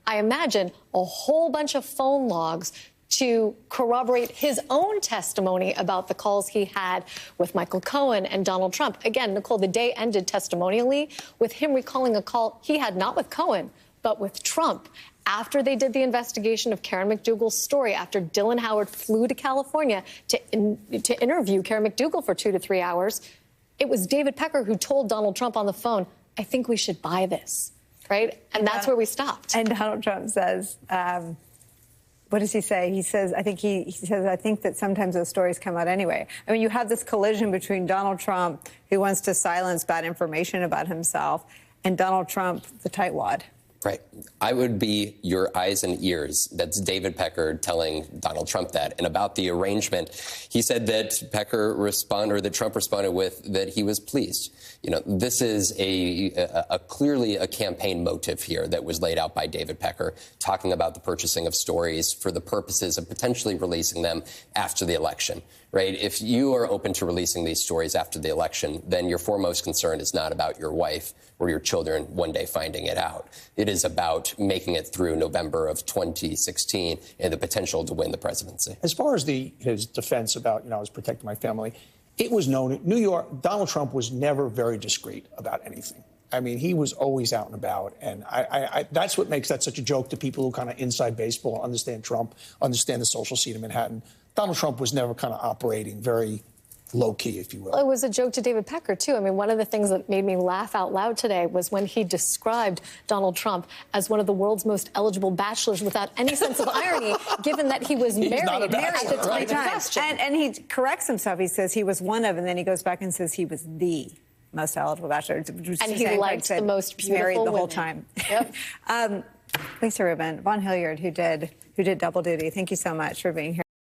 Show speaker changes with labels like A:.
A: I imagine, a whole bunch of phone logs to corroborate his own testimony about the calls he had with Michael Cohen and Donald Trump. Again, Nicole, the day ended testimonially with him recalling a call he had not with Cohen, but with Trump. After they did the investigation of Karen McDougal's story, after Dylan Howard flew to California to interview Karen McDougal for 2 to 3 hours, it was David Pecker who told Donald Trump on the phone, I think we should buy this, right? And that's where we stopped.
B: And Donald Trump says, what does he say? He says, I think that sometimes those stories come out anyway. I mean, you have this collision between Donald Trump, who wants to silence bad information about himself, and Donald Trump, the tightwad.
C: Right. I would be your eyes and ears. That's David Pecker telling Donald Trump that. And about the arrangement, he said that that Trump responded with that he was pleased. You know, this is clearly a campaign motive here that was laid out by David Pecker, talking about the purchasing of stories for the purposes of potentially releasing them after the election. Right. If you are open to releasing these stories after the election, then your foremost concern is not about your wife or your children one day finding it out. It is about making it through November of 2016 and the potential to win the presidency.
D: As far as his defense about, I was protecting my family, it was known in New York, Donald Trump was never very discreet about anything. I mean, he was always out and about. And that's what makes that such a joke to people who kind of inside baseball, understand Trump, understand the social scene in Manhattan. Donald Trump was never kind of operating very low-key, if you will.
A: It was a joke to David Pecker, too. I mean, one of the things that made me laugh out loud today was when he described Donald Trump as one of the world's most eligible bachelors without any sense of irony, given that he was married at the time of the question.
B: And he corrects himself. He says he was one of, and then he goes back and says he was the most eligible bachelor.
A: And he liked the most beautiful
B: married the
A: women.
B: whole time.
A: Yep.
B: Lisa Rubin, Von Hilliard, who did double duty. Thank you so much for being here.